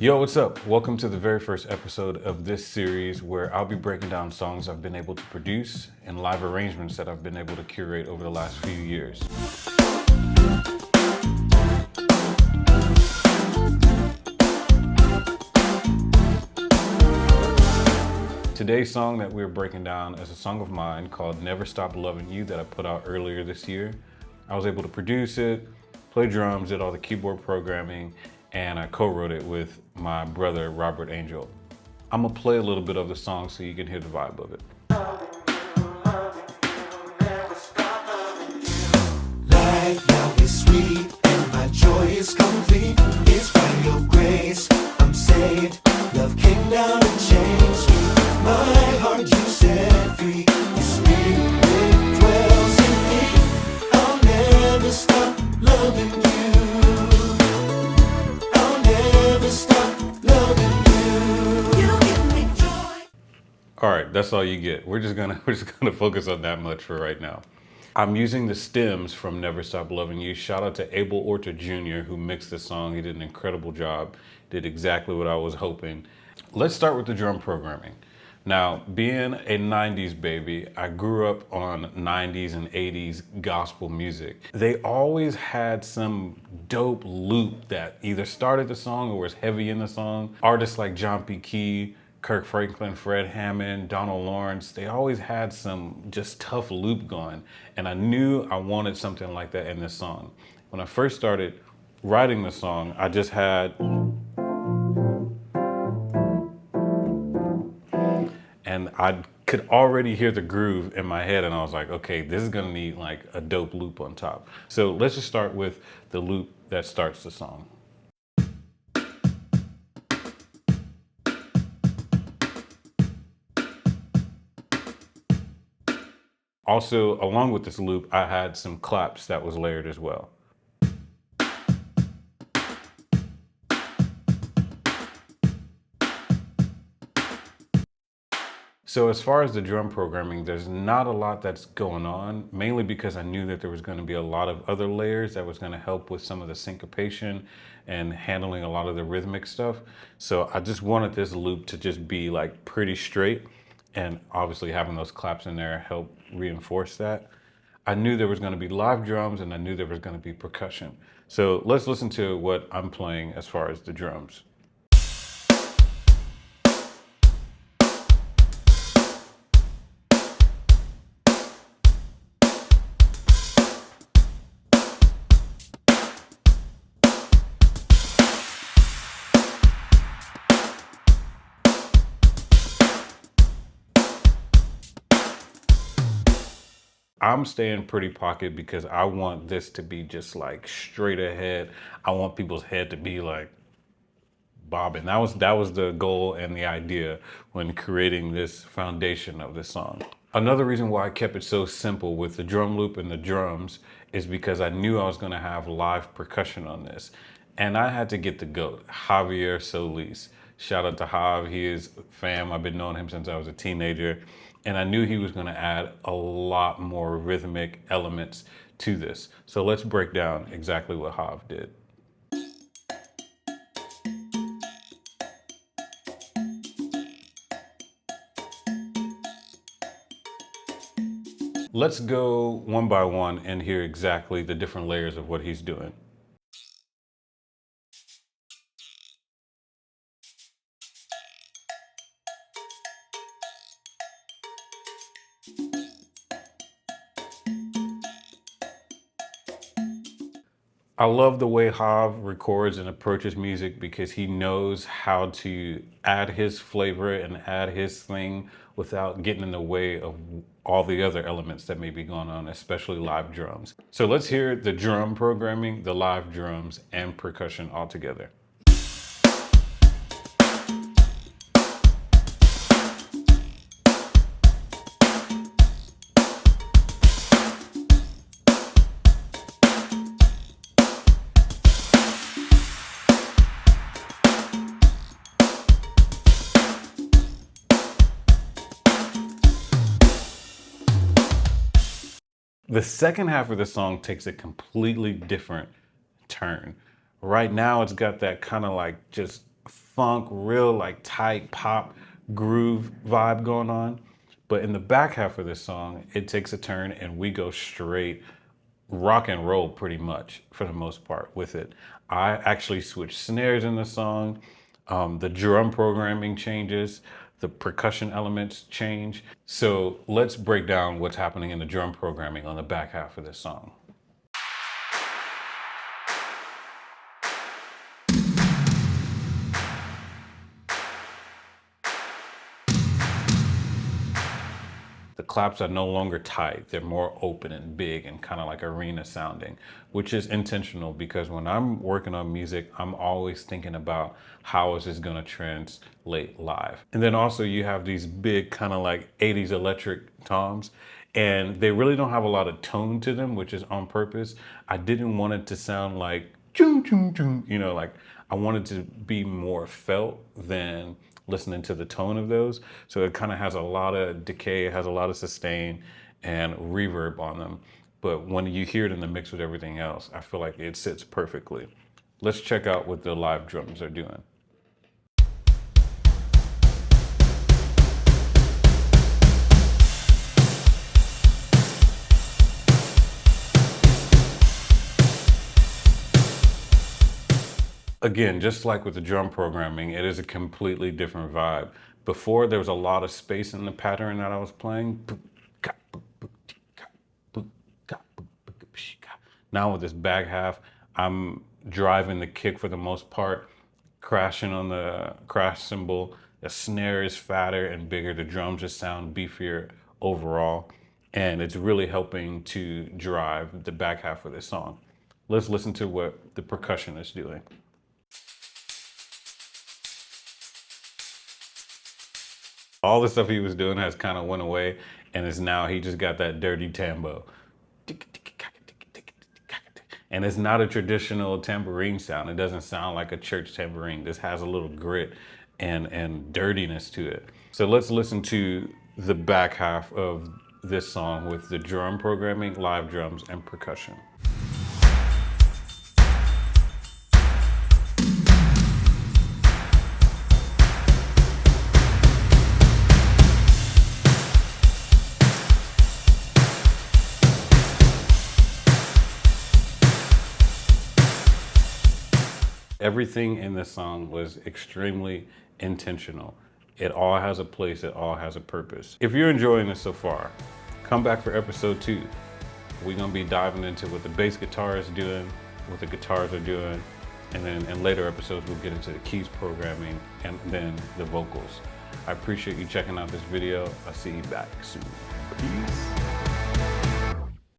Yo, what's up? Welcome to the very first episode of this series where I'll be breaking down songs I've been able to produce and live arrangements that I've been able to curate over the last few years. Today's song that we're breaking down is a song of mine called Never Stop Loving You that I put out earlier this year. I was able to produce it, play drums, did all the keyboard programming, and I co-wrote it with my brother, Robert Angel. I'm gonna play a little bit of the song so you can hear the vibe of it. Life now is sweet and my joy is complete. It's by your grace I'm saved. Love came down and changed me. My heart you set free. Your spirit dwells in me. I'll never stop loving you. I'll never stop loving you. You give me joy. All right, that's all you get. We're just gonna focus on that much for right now. I'm using the stems from Never Stop Loving You. Shout out to Abel Orta Jr. who mixed the song. He did an incredible job. Did exactly what I was hoping. Let's start with the drum programming. Now, being a 90s baby, I grew up on 90s and 80s gospel music. They always had some dope loop that either started the song or was heavy in the song. Artists like John P. Key, Kirk Franklin, Fred Hammond, Donald Lawrence, they always had some just tough loop going. And I knew I wanted something like that in this song. When I first started writing the song, I just had, and I could already hear the groove in my head, and I was like, okay, this is gonna need like a dope loop on top. So let's just start with the loop that starts the song. Also, along with this loop, I had some claps that was layered as well. So as far as the drum programming, there's not a lot that's going on, mainly because I knew that there was going to be a lot of other layers that was going to help with some of the syncopation and handling a lot of the rhythmic stuff. So I just wanted this loop to just be like pretty straight, and obviously having those claps in there help reinforce that. I knew there was going to be live drums and I knew there was going to be percussion. So let's listen to what I'm playing as far as the drums. I'm staying pretty pocket because I want this to be just like straight ahead. I want people's head to be like bobbing. That was the goal and the idea when creating this foundation of this song. Another reason why I kept it so simple with the drum loop and the drums is because I knew I was gonna have live percussion on this. And I had to get the GOAT, Javier Solis. Shout out to Jav, he is fam. I've been knowing him since I was a teenager. And I knew he was gonna add a lot more rhythmic elements to this. So let's break down exactly what Jav did. Let's go one by one and hear exactly the different layers of what he's doing. I love the way Hav records and approaches music because he knows how to add his flavor and add his thing without getting in the way of all the other elements that may be going on, especially live drums. So let's hear the drum programming, the live drums, and percussion all together. The second half of the song takes a completely different turn. Right now, it's got that kind of like just funk, real like tight pop groove vibe going on. But in the back half of this song, it takes a turn and we go straight rock and roll pretty much for the most part with it. I actually switch snares in the song. The drum programming changes, the percussion elements change. So let's break down what's happening in the drum programming on the back half of this song. The claps are no longer tight. They're more open and big and kind of like arena sounding, which is intentional because when I'm working on music, I'm always thinking about how is this gonna translate live. And then also you have these big kind of like 80s electric toms, and they really don't have a lot of tone to them, which is on purpose. I didn't want it to sound like choo choo choo, you know, like I wanted to be more felt than listening to the tone of those. So it kind of has a lot of decay, it has a lot of sustain and reverb on them. But when you hear it in the mix with everything else, I feel like it sits perfectly. Let's check out what the live drums are doing. Again, just like with the drum programming, it is a completely different vibe. Before, there was a lot of space in the pattern that I was playing. Now with this back half, I'm driving the kick for the most part, crashing on the crash cymbal. The snare is fatter and bigger. The drums just sound beefier overall. And it's really helping to drive the back half of this song. Let's listen to what the percussion is doing. All the stuff he was doing has kind of went away, and it's now he just got that dirty tambo. And it's not a traditional tambourine sound. It doesn't sound like a church tambourine. This has a little grit and dirtiness to it. So let's listen to the back half of this song with the drum programming, live drums, and percussion. Everything in this song was extremely intentional. It all has a place, it all has a purpose. If you're enjoying this so far, come back for episode 2. We're gonna be diving into what the bass guitar is doing, what the guitars are doing, and then in later episodes, we'll get into the keys programming and then the vocals. I appreciate you checking out this video. I'll see you back soon.